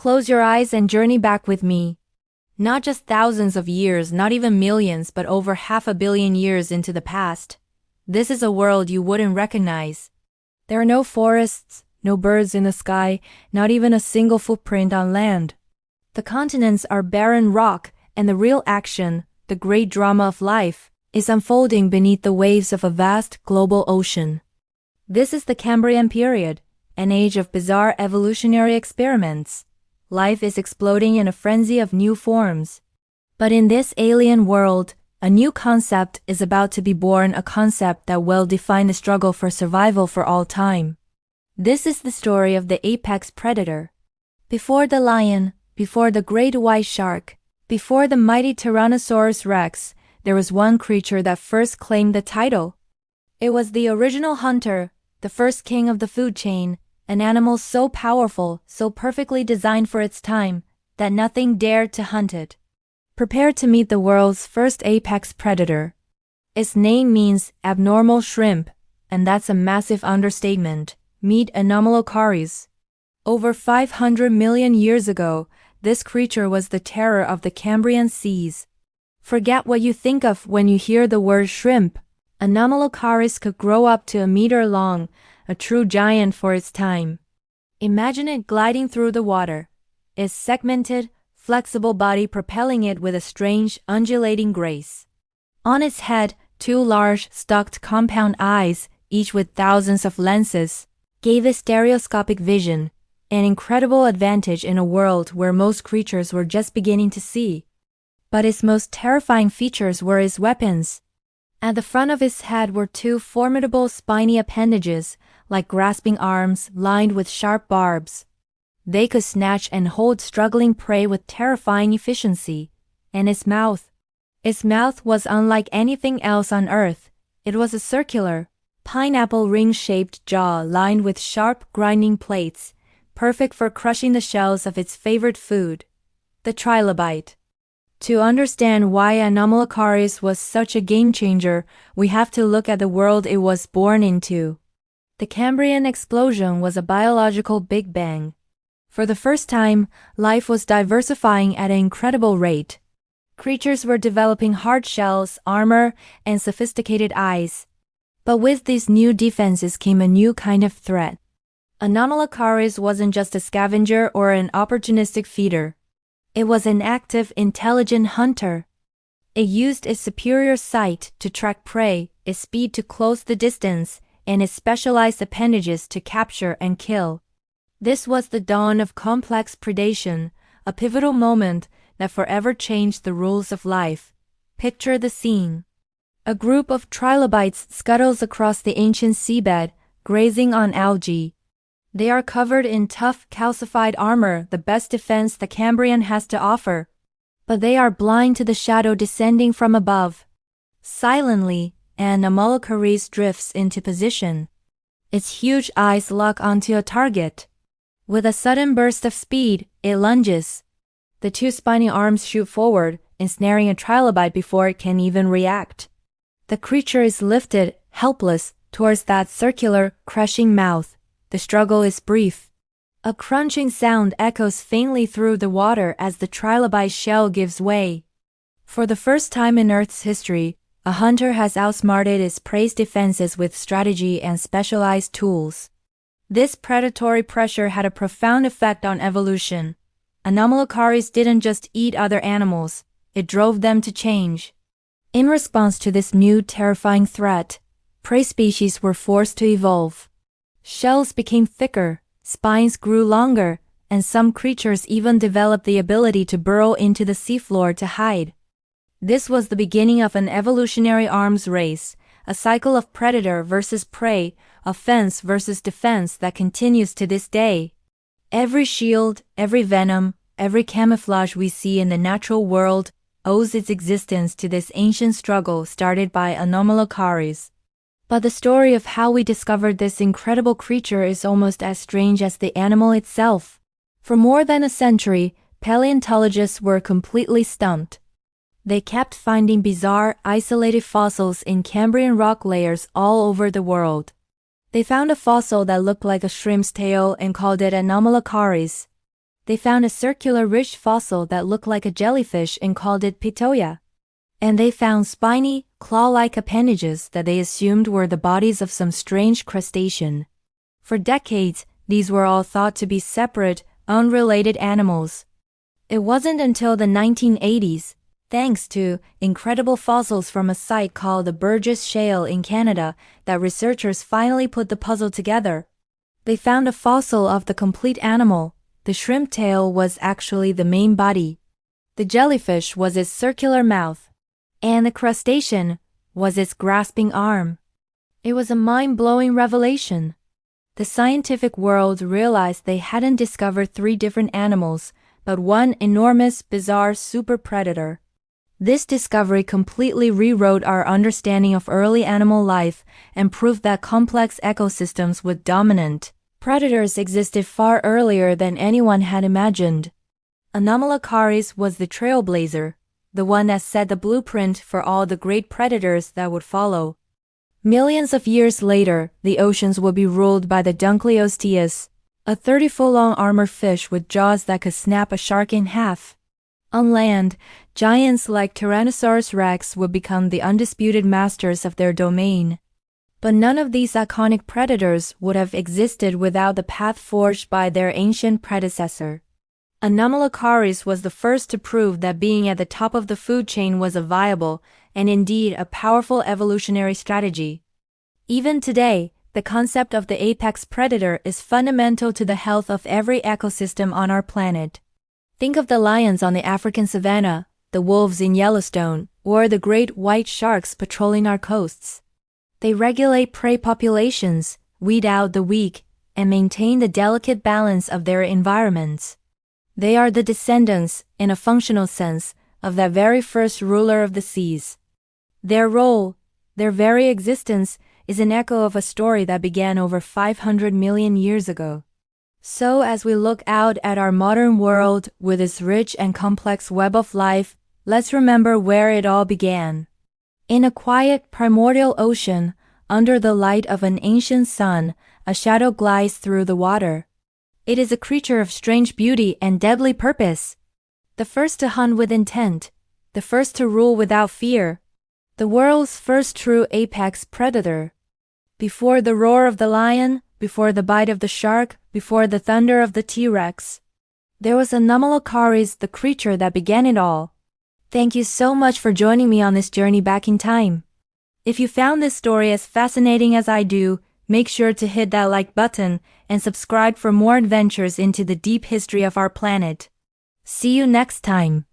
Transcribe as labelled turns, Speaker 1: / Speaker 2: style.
Speaker 1: Close your eyes and journey back with me. Not just thousands of years, not even millions, but over 500 million years into the past. This is a world you wouldn't recognize. There are no forests, no birds in the sky, not even a single footprint on land. The continents are barren rock, and the real action, the great drama of life, is unfolding beneath the waves of a vast global ocean. This is the Cambrian period, an age of bizarre evolutionary experiments. Life is exploding in a frenzy of new forms. But in this alien world, a new concept is about to be born, a concept that will define the struggle for survival for all time. This is the story of the apex predator. Before the lion, before the great white shark, before the mighty Tyrannosaurus Rex, there was one creature that first claimed the title. It was the original hunter, the first king of the food chain, an animal so powerful, so perfectly designed for its time, that nothing dared to hunt it. Prepare to meet the world's first apex predator. Its name means abnormal shrimp, and that's a massive understatement. Meet Anomalocaris. Over 500 million years ago, this creature was the terror of the Cambrian seas. Forget what you think of when you hear the word shrimp. Anomalocaris could grow up to a meter long, a true giant for its time. Imagine it gliding through the water, its segmented, flexible body propelling it with a strange, undulating grace. On its head, two large, stalked compound eyes, each with thousands of lenses, gave it stereoscopic vision, an incredible advantage in a world where most creatures were just beginning to see. But its most terrifying features were its weapons. At the front of its head were two formidable spiny appendages, like grasping arms lined with sharp barbs. They could snatch and hold struggling prey with terrifying efficiency. And its mouth was unlike anything else on Earth. It was a circular, pineapple ring-shaped jaw lined with sharp, grinding plates, perfect for crushing the shells of its favorite food, the trilobite. To understand why Anomalocaris was such a game-changer, we have to look at the world it was born into. The Cambrian explosion was a biological Big Bang. For the first time, life was diversifying at an incredible rate. Creatures were developing hard shells, armor, and sophisticated eyes. But with these new defenses came a new kind of threat. Anomalocaris wasn't just a scavenger or an opportunistic feeder. It was an active, intelligent hunter. It used its superior sight to track prey, its speed to close the distance, and its specialized appendages to capture and kill. This was the dawn of complex predation, a pivotal moment that forever changed the rules of life. Picture the scene. A group of trilobites scuttles across the ancient seabed, grazing on algae. They are covered in tough, calcified armor, the best defense the Cambrian has to offer. But they are blind to the shadow descending from above. Silently, Anomalocaris drifts into position. Its huge eyes lock onto a target. With a sudden burst of speed, it lunges. The two spiny arms shoot forward, ensnaring a trilobite before it can even react. The creature is lifted, helpless, towards that circular, crushing mouth. The struggle is brief. A crunching sound echoes faintly through the water as the trilobite shell gives way. For the first time in Earth's history, a hunter has outsmarted its prey's defenses with strategy and specialized tools. This predatory pressure had a profound effect on evolution. Anomalocaris didn't just eat other animals, it drove them to change. In response to this new terrifying threat, prey species were forced to evolve. Shells became thicker, spines grew longer, and some creatures even developed the ability to burrow into the seafloor to hide. This was the beginning of an evolutionary arms race, a cycle of predator versus prey, offense versus defense that continues to this day. Every shield, every venom, every camouflage we see in the natural world owes its existence to this ancient struggle started by Anomalocaris. But the story of how we discovered this incredible creature is almost as strange as the animal itself. For more than a century, paleontologists were completely stumped. They kept finding bizarre, isolated fossils in Cambrian rock layers all over the world. They found a fossil that looked like a shrimp's tail and called it Anomalocaris. They found a circular ridged fossil that looked like a jellyfish and called it Pitoia. And they found spiny, claw-like appendages that they assumed were the bodies of some strange crustacean. For decades, these were all thought to be separate, unrelated animals. It wasn't until the 1980s, thanks to incredible fossils from a site called the Burgess Shale in Canada, that researchers finally put the puzzle together. They found a fossil of the complete animal. The shrimp tail was actually the main body. The jellyfish was its circular mouth. And the crustacean was its grasping arm. It was a mind-blowing revelation. The scientific world realized they hadn't discovered 3 different animals, but one enormous, bizarre super predator. This discovery completely rewrote our understanding of early animal life and proved that complex ecosystems with dominant predators existed far earlier than anyone had imagined. Anomalocaris was the trailblazer, the one that set the blueprint for all the great predators that would follow. Millions of years later, the oceans would be ruled by the Dunkleosteus, a 30-foot-long armored fish with jaws that could snap a shark in half. On land, giants like Tyrannosaurus rex would become the undisputed masters of their domain. But none of these iconic predators would have existed without the path forged by their ancient predecessor. Anomalocaris was the first to prove that being at the top of the food chain was a viable, and indeed a powerful evolutionary strategy. Even today, the concept of the apex predator is fundamental to the health of every ecosystem on our planet. Think of the lions on the African savanna, the wolves in Yellowstone, or the great white sharks patrolling our coasts. They regulate prey populations, weed out the weak, and maintain the delicate balance of their environments. They are the descendants, in a functional sense, of that very first ruler of the seas. Their role, their very existence, is an echo of a story that began over 500 million years ago. So as we look out at our modern world with its rich and complex web of life, let's remember where it all began. In a quiet, primordial ocean, under the light of an ancient sun, a shadow glides through the water. It is a creature of strange beauty and deadly purpose. The first to hunt with intent, the first to rule without fear, the world's first true apex predator. Before the roar of the lion, before the bite of the shark, before the thunder of the T-Rex, there was Anomalocaris, the creature that began it all. Thank you so much for joining me on this journey back in time. If you found this story as fascinating as I do, make sure to hit that like button and subscribe for more adventures into the deep history of our planet. See you next time.